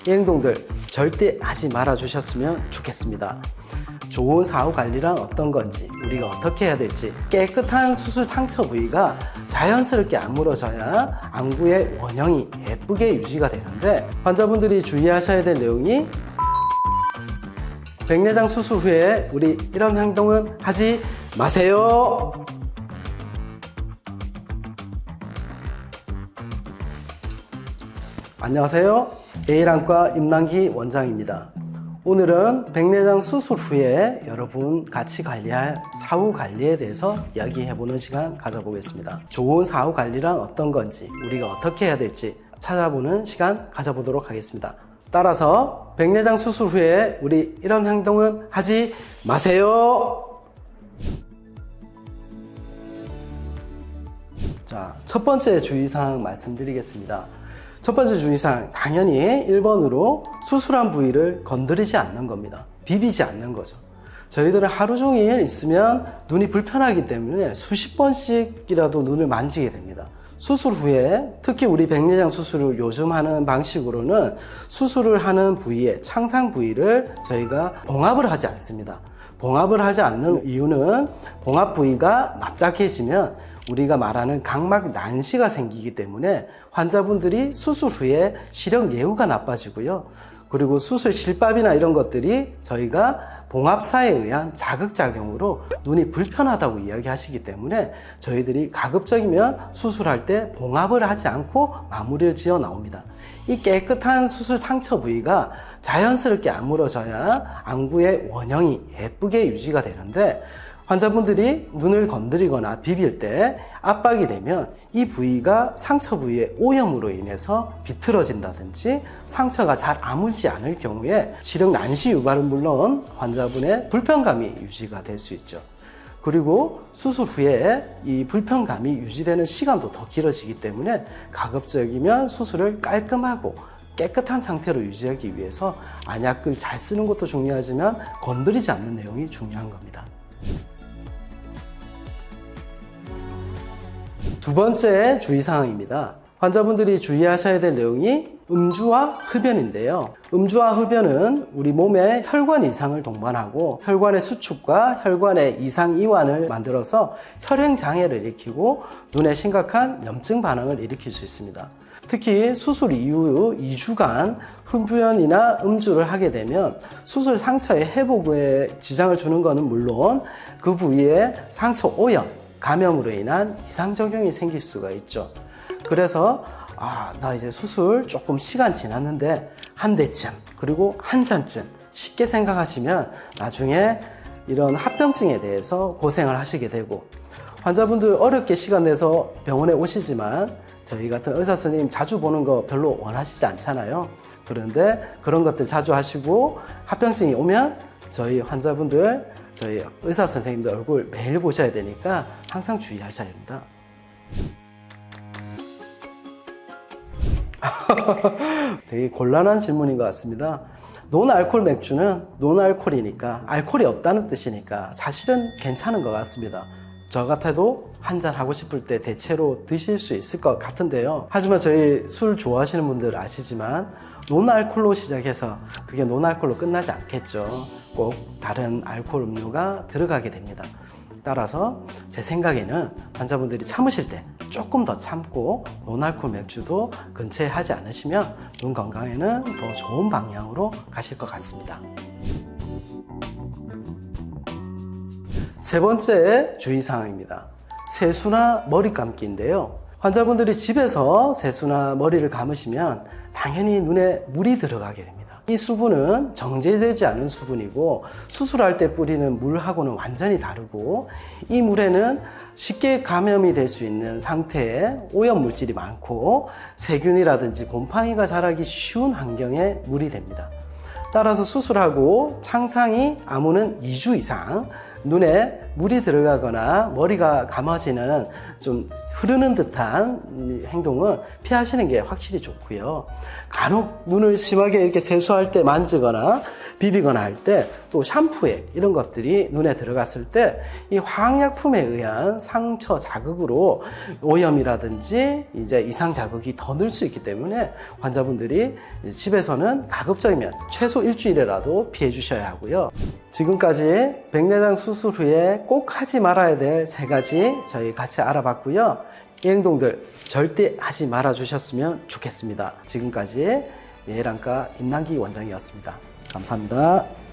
이 행동들 절대 하지 말아 주셨으면 좋겠습니다. 좋은 사후 관리란 어떤 건지, 우리가 어떻게 해야 될지, 깨끗한 수술 상처 부위가 자연스럽게 아물어져야 안구의 원형이 예쁘게 유지가 되는데, 환자분들이 주의하셔야 될 내용이 백내장 수술 후에 우리 이런 행동은 하지 마세요. 안녕하세요. A랑과 임남기 원장입니다. 오늘은 백내장 수술 후에 여러분 같이 관리할 사후 관리에 대해서 이야기해보는 시간 가져보겠습니다. 좋은 사후 관리란 어떤 건지, 우리가 어떻게 해야 될지 찾아보는 시간 가져보도록 하겠습니다. 따라서 백내장 수술 후에 우리 이런 행동은 하지 마세요. 자, 첫 번째 주의사항 말씀드리겠습니다. 첫 번째 주의사항, 당연히 1번으로 수술한 부위를 건드리지 않는 겁니다. 비비지 않는 거죠. 저희들은 하루 종일 있으면 눈이 불편하기 때문에 수십 번씩이라도 눈을 만지게 됩니다. 수술 후에, 특히 우리 백내장 수술을 요즘 하는 방식으로는 수술을 하는 부위에, 창상 부위를 저희가 봉합을 하지 않습니다. 봉합을 하지 않는 이유는 봉합 부위가 납작해지면 우리가 말하는 각막 난시가 생기기 때문에 환자분들이 수술 후에 시력 예후가 나빠지고요. 그리고 수술 실밥이나 이런 것들이 저희가 봉합사에 의한 자극작용으로 눈이 불편하다고 이야기하시기 때문에 저희들이 가급적이면 수술할 때 봉합을 하지 않고 마무리를 지어 나옵니다. 이 깨끗한 수술 상처 부위가 자연스럽게 아물어져야 안구의 원형이 예쁘게 유지가 되는데, 환자분들이 눈을 건드리거나 비빌 때 압박이 되면 이 부위가 상처 부위의 오염으로 인해서 비틀어진다든지 상처가 잘 아물지 않을 경우에 시력 난시 유발은 물론 환자분의 불편감이 유지가 될 수 있죠. 그리고 수술 후에 이 불편감이 유지되는 시간도 더 길어지기 때문에 가급적이면 수술을 깔끔하고 깨끗한 상태로 유지하기 위해서 안약을 잘 쓰는 것도 중요하지만 건드리지 않는 내용이 중요한 겁니다. 두 번째 주의사항입니다. 환자분들이 주의하셔야 될 내용이 음주와 흡연인데요. 음주와 흡연은 우리 몸에 혈관 이상을 동반하고 혈관의 수축과 혈관의 이상 이완을 만들어서 혈행 장애를 일으키고 눈에 심각한 염증 반응을 일으킬 수 있습니다. 특히 수술 이후 2주간 흡연이나 음주를 하게 되면 수술 상처의 회복에 지장을 주는 것은 물론 그 부위에 상처 오염, 감염으로 인한 이상작용이 생길 수가 있죠. 그래서 나 이제 수술 조금 시간 지났는데 한 대쯤, 그리고 한 잔쯤 쉽게 생각하시면 나중에 이런 합병증에 대해서 고생을 하시게 되고, 환자분들 어렵게 시간 내서 병원에 오시지만 저희 같은 의사 선생님 자주 보는 거 별로 원하시지 않잖아요. 그런데 그런 것들 자주 하시고 합병증이 오면 저희 환자분들, 저희 의사 선생님들 얼굴 매일 보셔야 되니까 항상 주의하셔야 됩니다. 되게 곤란한 질문인 것 같습니다. 논알코올 맥주는 논알코올이니까, 알코올이 없다는 뜻이니까 사실은 괜찮은 것 같습니다. 저 같아도 한잔 하고 싶을 때 대체로 드실 수 있을 것 같은데요. 하지만 저희 술 좋아하시는 분들 아시지만 논알코올로 시작해서 그게 논알코올로 끝나지 않겠죠. 꼭 다른 알코올 음료가 들어가게 됩니다. 따라서 제 생각에는 환자분들이 참으실 때 조금 더 참고 논알코올 맥주도 근처에 하지 않으시면 눈 건강에는 더 좋은 방향으로 가실 것 같습니다. 세 번째 주의사항입니다. 세수나 머리 감기인데요. 환자분들이 집에서 세수나 머리를 감으시면 당연히 눈에 물이 들어가게 됩니다. 이 수분은 정제되지 않은 수분이고 수술할 때 뿌리는 물하고는 완전히 다르고, 이 물에는 쉽게 감염이 될 수 있는 상태에 오염 물질이 많고 세균이라든지 곰팡이가 자라기 쉬운 환경에 물이 됩니다. 따라서 수술하고 창상이 아무는 2주 이상 눈에 물이 들어가거나 머리가 감아지는 좀 흐르는 듯한 행동은 피하시는 게 확실히 좋고요. 간혹 눈을 심하게 이렇게 세수할 때 만지거나 비비거나 할 때 또 샴푸액 이런 것들이 눈에 들어갔을 때 이 화학약품에 의한 상처 자극으로 오염이라든지 이제 이상 자극이 더 늘 수 있기 때문에 환자분들이 집에서는 가급적이면 최소 일주일에라도 피해 주셔야 하고요. 지금까지 백내장 수술 후에 꼭 하지 말아야 될 3가지 저희 같이 알아봤고요. 이 행동들 절대 하지 말아 주셨으면 좋겠습니다. 지금까지 예랑과 임남기 원장이었습니다. 감사합니다.